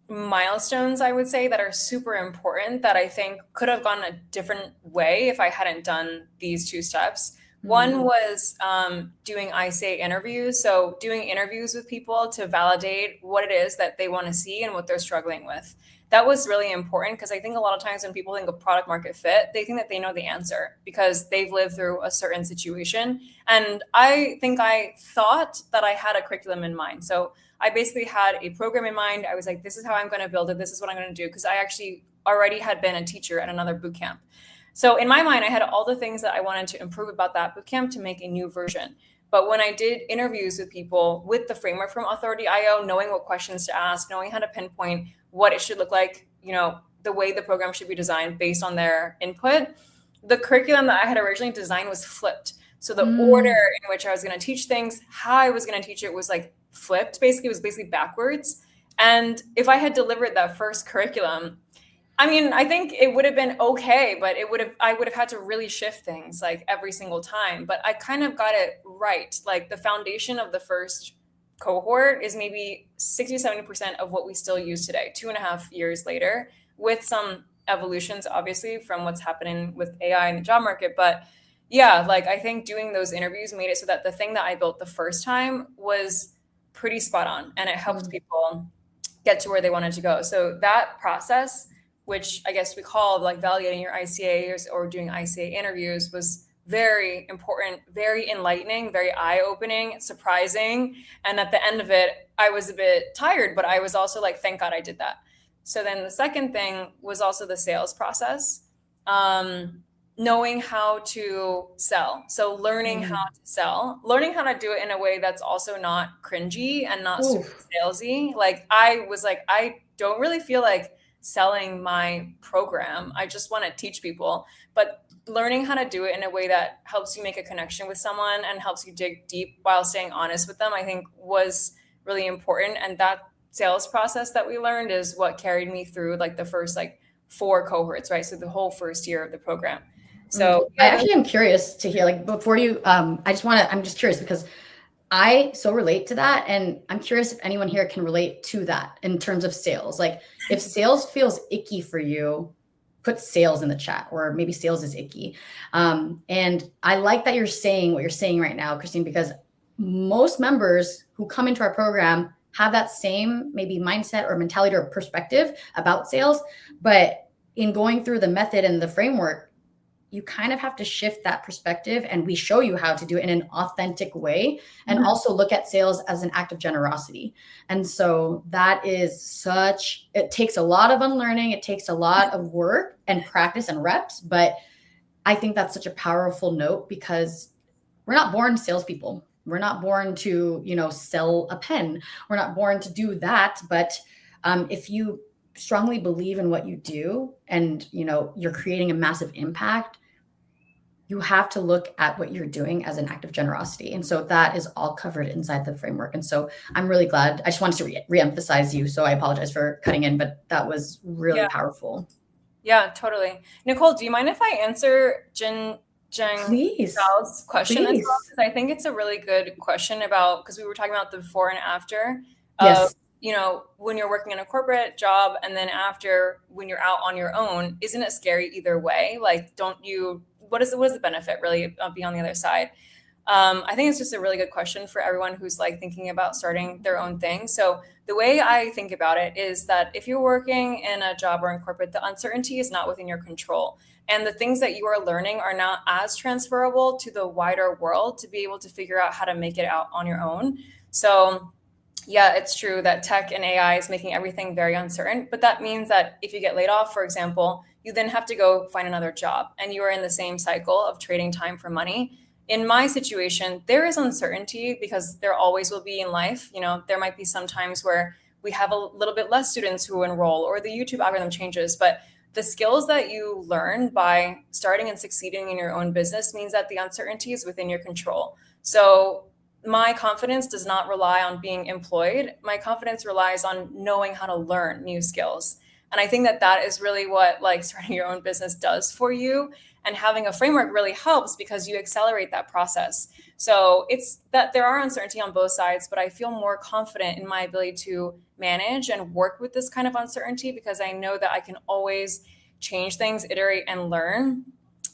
milestones, I would say, that are super important that I think could have gone a different way if I hadn't done these two steps. One was doing ICA interviews. So doing interviews with people to validate what it is that they want to see and what they're struggling with. That was really important because I think a lot of times when people think of product market fit, they think that they know the answer because they've lived through a certain situation. And I think I thought that I had a curriculum in mind. So I basically had a program in mind. I was like, this is how I'm going to build it. This is what I'm going to do. Because I actually already had been a teacher at another boot camp. So in my mind, I had all the things that I wanted to improve about that boot camp to make a new version. But when I did interviews with people with the framework from Authority.io, knowing what questions to ask, knowing how to pinpoint what it should look like, the way the program should be designed based on their input, the curriculum that I had originally designed was flipped. So the order in which I was going to teach things, how I was going to teach it was like flipped. Basically, it was basically backwards. And if I had delivered that first curriculum, I mean, I think it would have been okay, but I would have had to really shift things like every single time. But I kind of got it right. Like the foundation of the first cohort is maybe 60, 70% of what we still use today, 2.5 years later, with some evolutions, obviously, from what's happening with AI in the job market. But yeah, like I think doing those interviews made it so that the thing that I built the first time was pretty spot on, and it helped people get to where they wanted to go. So that process, which I guess we call like validating your ICAs or doing ICA interviews, was very important, very enlightening, very eye-opening, surprising. And at the end of it, I was a bit tired, but I was also like, thank God I did that. So then the second thing was also the sales process. Knowing how to sell. So learning how to sell, learning how to do it in a way that's also not cringy and not super salesy. Like I was like, I don't really feel like selling my program. I just want to teach people. But learning how to do it in a way that helps you make a connection with someone and helps you dig deep while staying honest with them, I think was really important. And that sales process that we learned is what carried me through like the first like 4 cohorts, right? So the whole first year of the program. So I actually am curious to hear, like, before you, I'm just curious because I so relate to that. And I'm curious if anyone here can relate to that in terms of sales. Like if sales feels icky for you, put sales in the chat, or maybe sales is icky. And I like that you're saying what you're saying right now, Christine, because most members who come into our program have that same maybe mindset or mentality or perspective about sales. But in going through the method and the framework, you kind of have to shift that perspective, and we show you how to do it in an authentic way, and also look at sales as an act of generosity. And so that is it takes a lot of unlearning, it takes a lot of work and practice and reps, but I think that's such a powerful note, because we're not born salespeople. We're not born to, sell a pen. We're not born to do that. But if you strongly believe in what you do, and, you're creating a massive impact, you have to look at what you're doing as an act of generosity. And so that is all covered inside the framework. And so I'm really glad. I just wanted to reemphasize you. So I apologize for cutting in, but that was really powerful. Yeah, totally. Nicole, do you mind if I answer Jiang's question as well? Because I think it's a really good question because we were talking about the before and after of, when you're working in a corporate job, and then after, when you're out on your own, isn't it scary either way? Like, what is the benefit really of being on the other side? I think it's just a really good question for everyone who's like thinking about starting their own thing. So the way I think about it is that if you're working in a job or in corporate, the uncertainty is not within your control. And the things that you are learning are not as transferable to the wider world to be able to figure out how to make it out on your own. So yeah, it's true that tech and AI is making everything very uncertain, but that means that if you get laid off, for example, you then have to go find another job, and you are in the same cycle of trading time for money. In my situation, there is uncertainty because there always will be in life. There might be some times where we have a little bit less students who enroll, or the YouTube algorithm changes, but the skills that you learn by starting and succeeding in your own business means that the uncertainty is within your control. So my confidence does not rely on being employed. My confidence relies on knowing how to learn new skills. And I think that is really what starting your own business does for you. And having a framework really helps because you accelerate that process. So it's that there are uncertainty on both sides, but I feel more confident in my ability to manage and work with this kind of uncertainty, because I know that I can always change things, iterate, and learn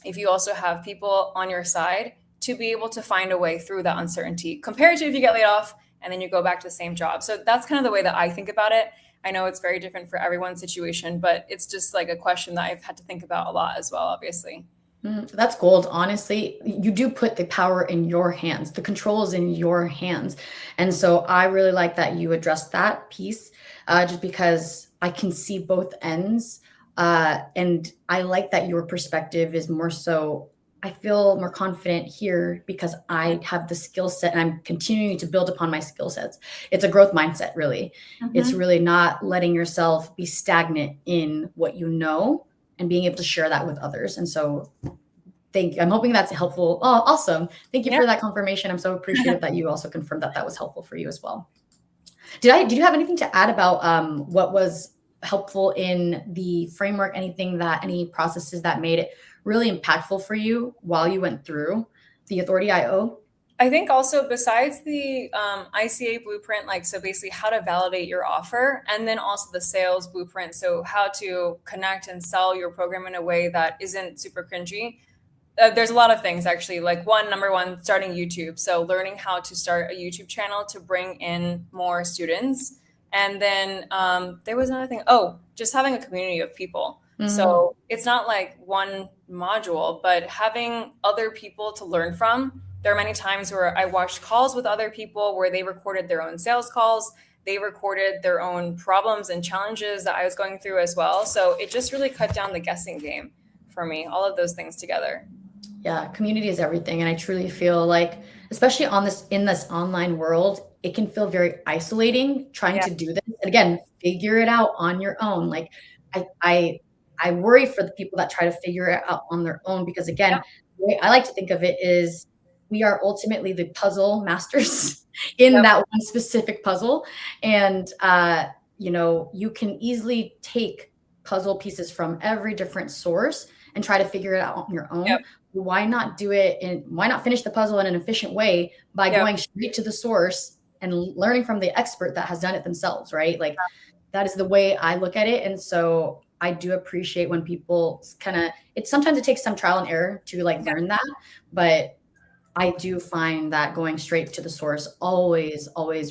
if you also have people on your side to be able to find a way through that uncertainty, compared to if you get laid off and then you go back to the same job. So that's kind of the way that I think about it. I know it's very different for everyone's situation, but it's just like a question that I've had to think about a lot as well, obviously. That's gold. Honestly, you do put the power in your hands. The control is in your hands. And so I really like that you addressed that piece, just because I can see both ends. And I like that your perspective is more so, I feel more confident here because I have the skill set and I'm continuing to build upon my skill sets. It's a growth mindset, really. It's really not letting yourself be stagnant in what you know and being able to share that with others. And so thank you. I'm hoping that's helpful. Oh, awesome. Thank you for that confirmation. I'm so appreciative that you also confirmed that was helpful for you as well. Did you have anything to add about what was helpful in the framework? Any processes that made it really impactful for you while you went through the Authority IO? I think also, besides the ICA blueprint, so basically how to validate your offer, and then also the sales blueprint, so how to connect and sell your program in a way that isn't super cringy. There's a lot of things, actually. Number one, starting YouTube. So learning how to start a YouTube channel to bring in more students. And then there was another thing. Oh, just having a community of people. So it's not like one module, but having other people to learn from. There are many times where I watched calls with other people where they recorded their own sales calls. They recorded their own problems and challenges that I was going through as well. So it just really cut down the guessing game for me, all of those things together. Yeah, community is everything. And I truly feel like, especially in this online world, it can feel very isolating trying to do this. And again, figure it out on your own. I worry for the people that try to figure it out on their own, because again, the way I like to think of it is we are ultimately the puzzle masters in that one specific puzzle. And, you can easily take puzzle pieces from every different source and try to figure it out on your own. Why not finish the puzzle in an efficient way by going straight to the source and learning from the expert that has done it themselves, right? That is the way I look at it. And so I do appreciate when people sometimes it takes some trial and error to learn that, but I do find that going straight to the source always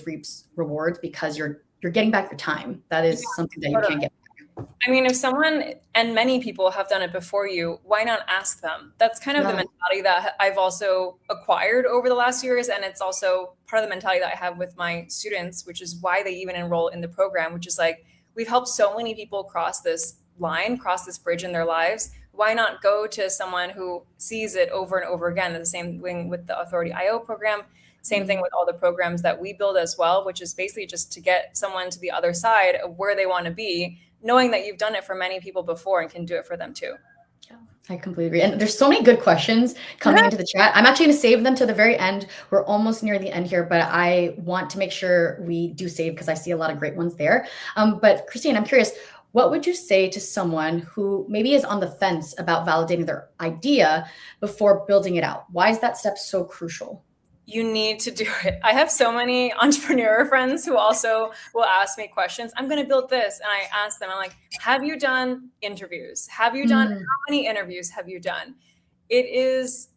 reaps rewards, because you're getting back your time. That is something that you can't get back. I mean, if someone and many people have done it before you, why not ask them? That's kind of the Yeah. mentality that I've also acquired over the last years. And it's also part of the mentality that I have with my students, which is why they even enroll in the program, which is like, we've helped so many people cross this line, cross this bridge in their lives. Why not go to someone who sees it over and over again? And the same thing with the Authority IO program, same thing with all the programs that we build as well, which is basically just to get someone to the other side of where they want to be, knowing that you've done it for many people before and can do it for them too. Yeah, I completely agree. And there's so many good questions coming into the chat. I'm actually going to save them to the very end. We're almost near the end here, but I want to make sure we do save because I see a lot of great ones there. But Christine, I'm curious, what would you say to someone who maybe is on the fence about validating their idea before building it out? Why is that step so crucial? You need to do it. I have so many entrepreneur friends who also will ask me questions. I'm going to build this. And I ask them, I'm like, have you done interviews? Have you done, how many interviews have you done? It is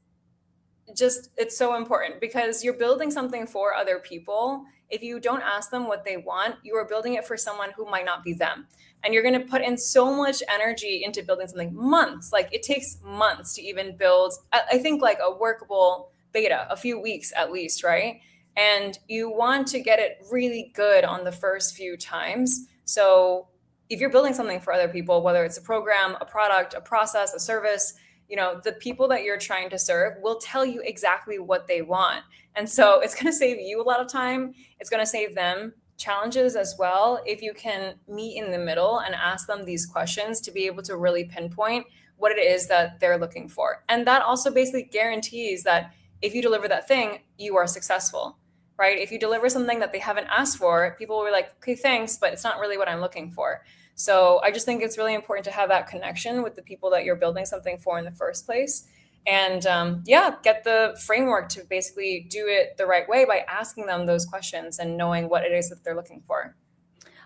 just, it's so important because you're building something for other people. If you don't ask them what they want, you are building it for someone who might not be them. And you're going to put in so much energy into building something, months. Like it takes months to even build, I think, like a workable beta, a few weeks at least, right? And you want to get it really good on the first few times. So if you're building something for other people, whether it's a program, a product, a process, a service, the people that you're trying to serve will tell you exactly what they want. And so it's going to save you a lot of time. It's going to save them challenges as well if you can meet in the middle and ask them these questions to be able to really pinpoint what it is that they're looking for. And that also basically guarantees that if you deliver that thing, you are successful, right? If you deliver something that they haven't asked for, people were like, okay, thanks, but it's not really what I'm looking for. So I just think it's really important to have that connection with the people that you're building something for in the first place. And get the framework to basically do it the right way by asking them those questions and knowing what it is that they're looking for.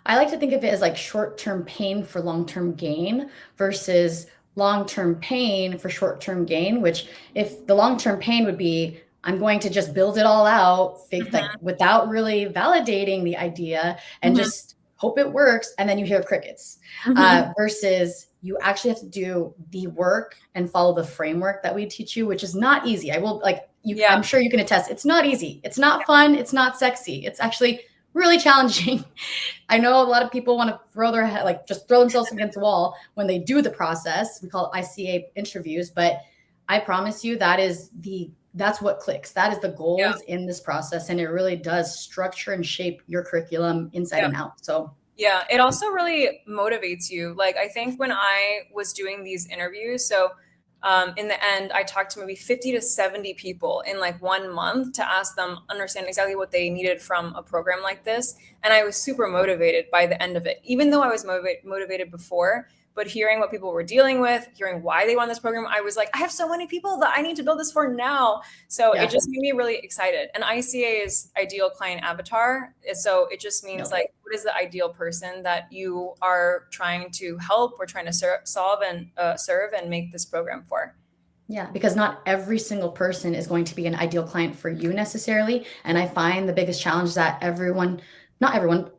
I like to think of it as like short-term pain for long-term gain versus long-term pain for short-term gain, which if the long-term pain would be, I'm going to just build it all out, like without really validating the idea and just hope it works. And then you hear crickets versus you actually have to do the work and follow the framework that we teach you, which is not easy. I will I'm sure you can attest. It's not easy. It's not fun. It's not sexy. It's actually really challenging. I know a lot of people want to throw their head, like just throw themselves against the wall when they do the process. We call it ICA interviews, but I promise you that's what clicks. That is the goals in this process. And it really does structure and shape your curriculum inside and out. So yeah, it also really motivates you. Like I think when I was doing these interviews, so in the end, I talked to maybe 50 to 70 people in like 1 month to ask them understand exactly what they needed from a program like this. And I was super motivated by the end of it, even though I was motivated before. But hearing what people were dealing with, hearing why they want this program, I was like, I have so many people that I need to build this for now. So it just made me really excited. And ICA is ideal client avatar. So it just means like, what is the ideal person that you are trying to help or trying to solve and serve and make this program for? Yeah, because not every single person is going to be an ideal client for you necessarily. And I find the biggest challenge that not everyone,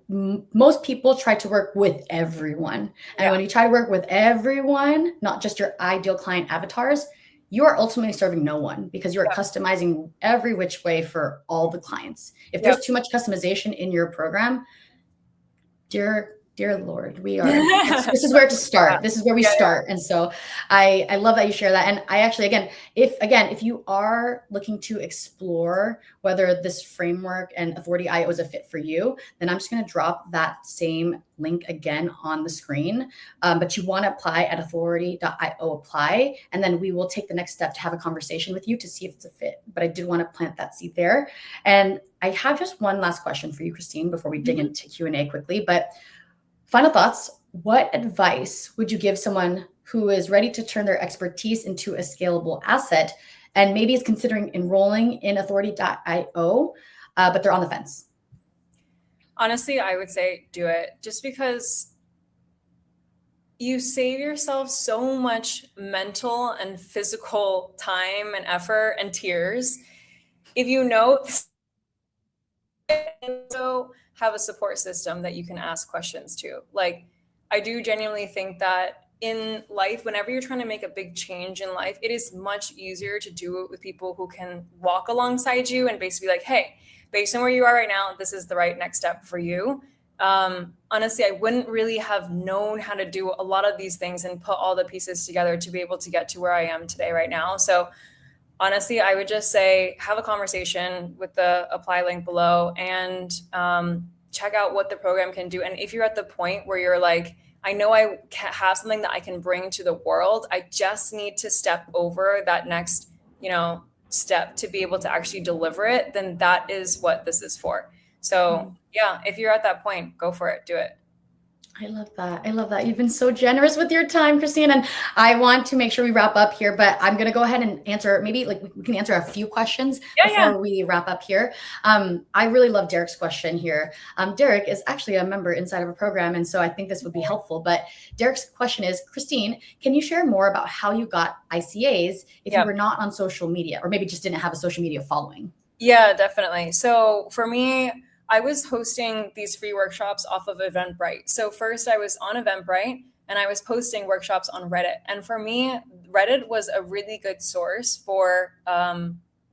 most people try to work with everyone. And when you try to work with everyone, not just your ideal client avatars, you are ultimately serving no one because you are customizing every which way for all the clients. If there's too much customization in your program, dear Lord, this is where to start. This is where we start. And so I love that you share that. And I actually, if you are looking to explore whether this framework and Authority IO is a fit for you, then I'm just going to drop that same link again on the screen. But you want to apply at authority.io apply. And then we will take the next step to have a conversation with you to see if it's a fit. But I did want to plant that seed there. And I have just one last question for you, Christine, before we dig into Q&A quickly. But final thoughts, what advice would you give someone who is ready to turn their expertise into a scalable asset and maybe is considering enrolling in authority.io, but they're on the fence? Honestly, I would say do it just because you save yourself so much mental and physical time and effort and tears if you know so have a support system that you can ask questions to. Like I do genuinely think that in life, whenever you're trying to make a big change in life, it is much easier to do it with people who can walk alongside you and basically be like, hey, based on where you are right now, this is the right next step for you. Honestly, I wouldn't really have known how to do a lot of these things and put all the pieces together to be able to get to where I am today right now. So honestly, I would just say have a conversation with the apply link below and check out what the program can do. And if you're at the point where you're like, I know I have something that I can bring to the world, I just need to step over that next, step to be able to actually deliver it, then that is what this is for. So yeah, if you're at that point, go for it, do it. I love that. I love that. You've been so generous with your time, Christine. And I want to make sure we wrap up here, but I'm going to go ahead and answer, maybe like we can answer a few questions before we wrap up here. I really love Derek's question here. Derek is actually a member inside of a program. And so I think this would be helpful. But Derek's question is, Christine, can you share more about how you got ICAs if you were not on social media, or maybe just didn't have a social media following? Yeah, definitely. So for me, I was hosting these free workshops off of Eventbrite. So first I was on Eventbrite and I was posting workshops on Reddit. And for me, Reddit was a really good source for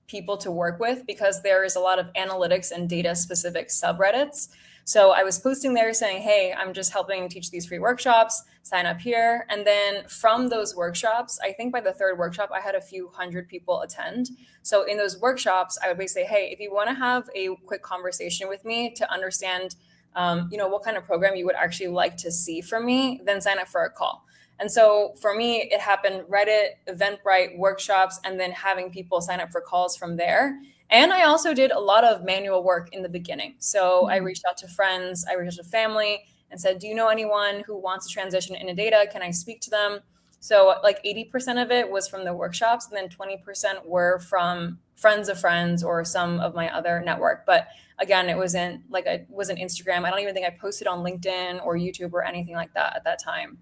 people to work with because there is a lot of analytics and data specific subreddits. So I was posting there saying, hey, I'm just helping teach these free workshops, sign up here. And then from those workshops, I think by the third workshop, I had a few hundred people attend. So in those workshops, I would basically say, hey, if you want to have a quick conversation with me to understand, what kind of program you would actually like to see from me, then sign up for a call. And so for me, it happened Reddit, Eventbrite, workshops, and then having people sign up for calls from there. And I also did a lot of manual work in the beginning. So I reached out to friends, I reached out to family and said, do you know anyone who wants to transition into data? Can I speak to them? So like 80% of it was from the workshops, and then 20% were from friends of friends or some of my other network. But again, it wasn't Instagram. I don't even think I posted on LinkedIn or YouTube or anything like that at that time.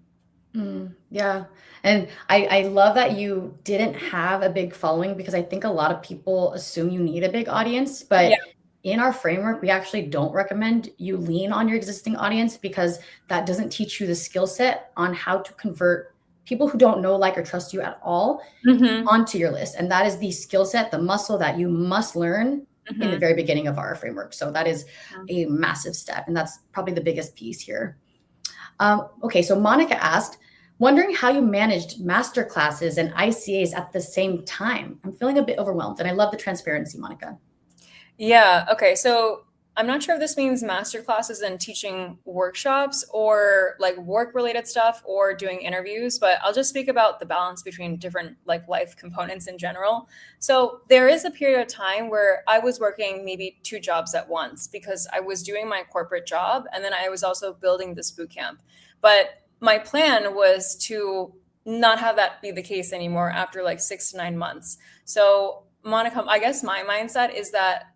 Yeah. And I love that you didn't have a big following, because I think a lot of people assume you need a big audience, but in our framework, we actually don't recommend you lean on your existing audience, because that doesn't teach you the skill set on how to convert people who don't know, like, or trust you at all onto your list. And that is the skill set, the muscle that you must learn in the very beginning of our framework. So that is a massive step. And that's probably the biggest piece here. Okay, so Monica asked, wondering how you managed master classes and ICAs at the same time. I'm feeling a bit overwhelmed, and I love the transparency, Monica. Yeah, okay, so I'm not sure if this means master classes and teaching workshops or like work related stuff or doing interviews, but I'll just speak about the balance between different like life components in general. So there is a period of time where I was working maybe 2 jobs at once because I was doing my corporate job and then I was also building this boot camp. But my plan was to not have that be the case anymore after like 6 to 9 months. So Monica, I guess my mindset is that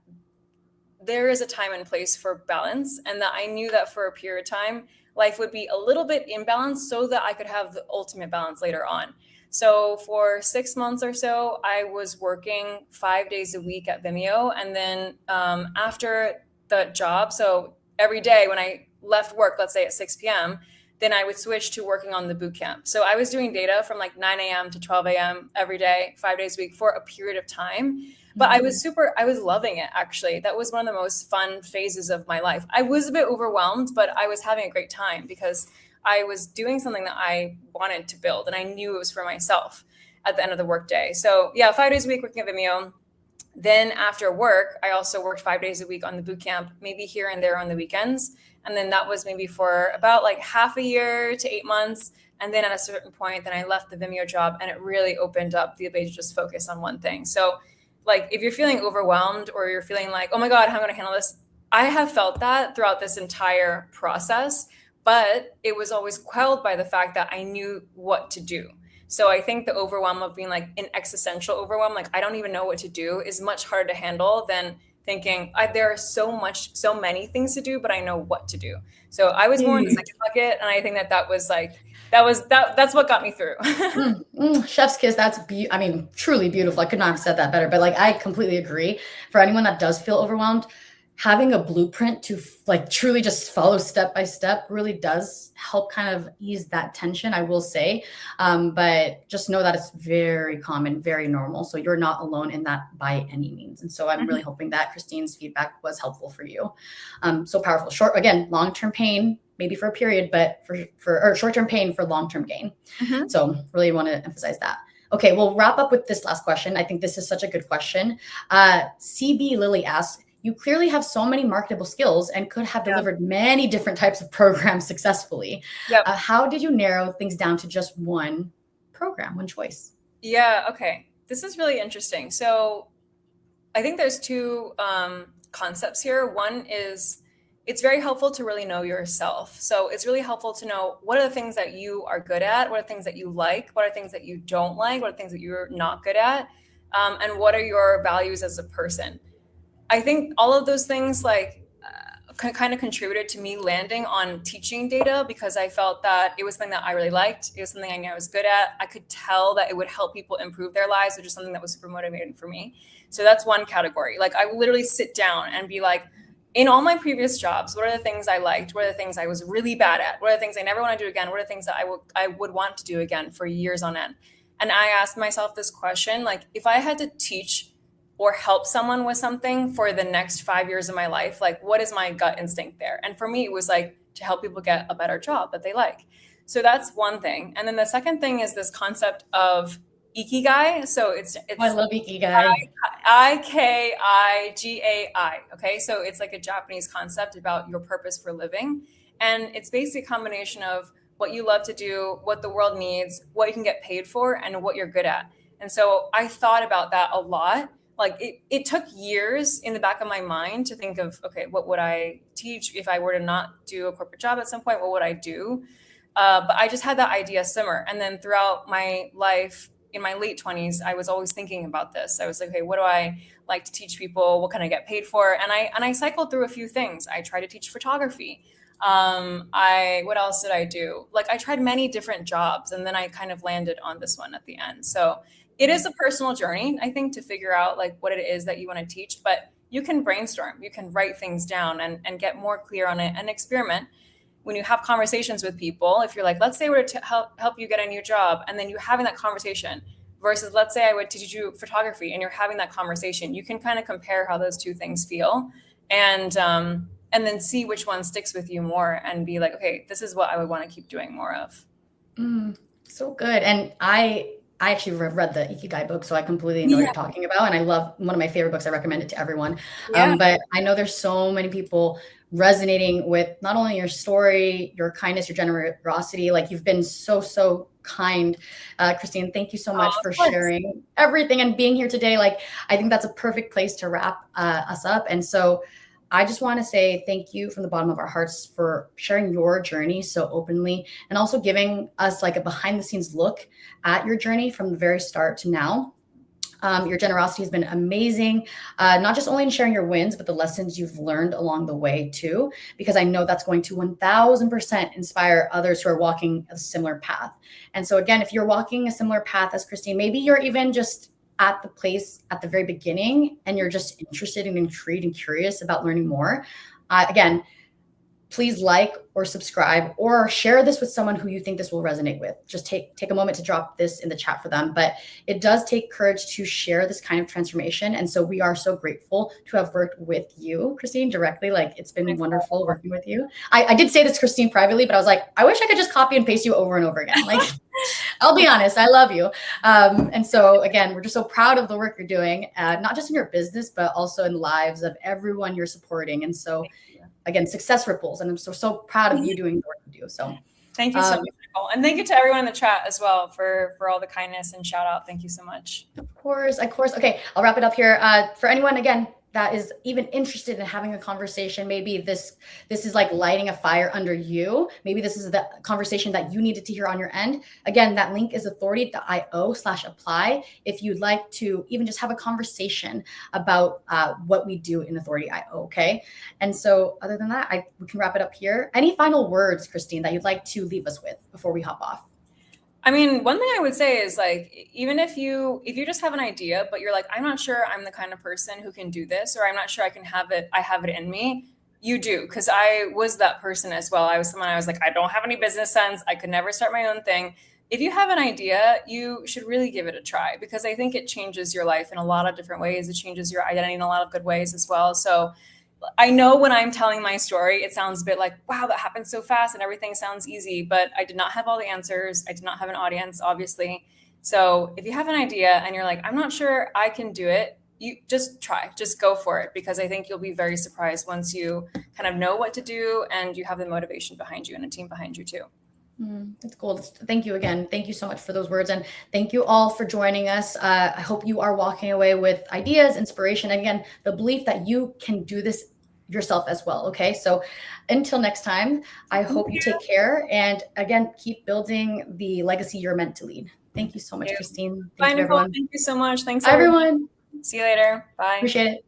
there is a time and place for balance, and that I knew that for a period of time, life would be a little bit imbalanced so that I could have the ultimate balance later on. So for 6 months or so, I was working 5 days a week at Vimeo. And then after the job, so every day when I left work, let's say at 6 p.m., then I would switch to working on the bootcamp. So I was doing data from like 9 a.m. to 12 a.m. every day, 5 days a week for a period of time. But I was loving it, actually. That was one of the most fun phases of my life. I was a bit overwhelmed, but I was having a great time because I was doing something that I wanted to build and I knew it was for myself at the end of the workday. So yeah, 5 days a week working at Vimeo. Then after work, I also worked 5 days a week on the bootcamp, maybe here and there on the weekends. And then that was maybe for about like half a year to 8 months. And then at a certain point, then I left the Vimeo job and it really opened up the ability to just focus on one thing. So like if you're feeling overwhelmed or you're feeling like, oh my God, how am I going to handle this? I have felt that throughout this entire process, but it was always quelled by the fact that I knew what to do. So I think the overwhelm of being like an existential overwhelm, like I don't even know what to do, is much harder to handle than thinking there are so many things to do, but I know what to do. So I was more in the second bucket. And I think that's what got me through. Chef's kiss. That's truly beautiful. I could not have said that better, but like, I completely agree. For anyone that does feel overwhelmed, having a blueprint to like truly just follow step by step really does help kind of ease that tension, I will say. But just know that it's very common, very normal. So you're not alone in that by any means. And so I'm really hoping that Christine's feedback was helpful for you. So powerful. Short, again, long-term pain, maybe for a period, but or short-term pain for long-term gain. So really want to emphasize that. Okay, we'll wrap up with this last question. I think this is such a good question. CB Lily asks, you clearly have so many marketable skills and could have delivered many different types of programs successfully. Yep. How did you narrow things down to just one program, one choice? Yeah, okay. This is really interesting. So I think there's two concepts here. One is it's very helpful to really know yourself. So it's really helpful to know what are the things that you are good at, what are things that you like, what are things that you don't like, what are things that you're not good at, and what are your values as a person. I think all of those things kind of contributed to me landing on teaching data because I felt that it was something that I really liked. It was something I knew I was good at. I could tell that it would help people improve their lives, which is something that was super motivating for me. So that's one category. Like I would literally sit down and be like, in all my previous jobs, what are the things I liked? What are the things I was really bad at? What are the things I never want to do again? What are the things that I would want to do again for years on end? And I asked myself this question, like if I had to teach or help someone with something for the next 5 years of my life, like what is my gut instinct there? And for me, it was like to help people get a better job that they like. So that's one thing. And then the second thing is this concept of ikigai. So it's I love ikigai. Ikigai. Okay. So it's like a Japanese concept about your purpose for living. And it's basically a combination of what you love to do, what the world needs, what you can get paid for, and what you're good at. And so I thought about that a lot. Like it took years in the back of my mind to think of, okay, what would I teach if I were to not do a corporate job at some point? What would I do? But I just had that idea simmer. And then throughout my life, in my late 20s, I was always thinking about this. I was like, okay, what do I like to teach people? What can I get paid for? And I cycled through a few things. I tried to teach photography. What else did I do? Like I tried many different jobs and then I kind of landed on this one at the end. So it is a personal journey, I think, to figure out like what it is that you want to teach, but you can brainstorm, you can write things down and get more clear on it and experiment. When you have conversations with people, if you're like, let's say we're to help you get a new job, and then you having that conversation versus let's say I would teach you photography and you're having that conversation, you can kind of compare how those two things feel and then see which one sticks with you more and be like, okay, this is what I would want to keep doing more of. So good. And I actually read the Ikigai book, so I completely know what you're talking about. And I love one of my favorite books. I recommend it to everyone. But I know there's so many people resonating with not only your story, your kindness, your generosity. Like you've been so kind. Christine, thank you so much for sharing everything and being here today. Like, I think that's a perfect place to wrap us up. And so I just want to say thank you from the bottom of our hearts for sharing your journey so openly and also giving us like a behind the scenes look at your journey from the very start to now. Your generosity has been amazing, not just only in sharing your wins, but the lessons you've learned along the way too, because I know that's going to 1000% inspire others who are walking a similar path. And so again, if you're walking a similar path as Christine, maybe you're even just at the place at the very beginning and you're just interested and intrigued and curious about learning more, again, please like or subscribe or share this with someone who you think this will resonate with. Just take a moment to drop this in the chat for them. But it does take courage to share this kind of transformation. And so we are so grateful to have worked with you, Christine, directly. Like it's been wonderful working with you. I did say this to Christine privately, but I was like, I wish I could just copy and paste you over and over again. Like, I'll be honest, I love you. And so again, we're just so proud of the work you're doing, not just in your business, but also in lives of everyone you're supporting. And so again, success ripples. And I'm so proud of you doing the work you do. So thank you so much, Nicole. And thank you to everyone in the chat as well for all the kindness and shout out. Thank you so much. Of course. Okay, I'll wrap it up here. For anyone, again, that is even interested in having a conversation, maybe this is like lighting a fire under you. Maybe this is the conversation that you needed to hear on your end. Again, that link is authority.io/apply. If you'd like to even just have a conversation about what we do in Authority.io, okay? And so other than that, we can wrap it up here. Any final words, Christine, that you'd like to leave us with before we hop off? I mean, one thing I would say is like, even if you just have an idea, but you're like, I'm not sure I'm the kind of person who can do this, or I'm not sure I have it in me. You do, because I was that person as well. I was someone, I was like, I don't have any business sense. I could never start my own thing. If you have an idea, you should really give it a try, because I think it changes your life in a lot of different ways. It changes your identity in a lot of good ways as well. So I know when I'm telling my story, it sounds a bit like, wow, that happened so fast and everything sounds easy, but I did not have all the answers. I did not have an audience, obviously. So if you have an idea and you're like, I'm not sure I can do it, you just try, just go for it, because I think you'll be very surprised once you kind of know what to do and you have the motivation behind you and a team behind you too. That's cool. Thank you again. Thank you so much for those words. And thank you all for joining us. I hope you are walking away with ideas, inspiration, and again, the belief that you can do this yourself as well. Okay. So until next time, I hope you take care. And again, keep building the legacy you're meant to lead. Thank you so much, Christine. Bye, Thank you, Nicole. everyone. Thank you so much. Thanks, Bye, everyone. See you later. Bye. Appreciate it.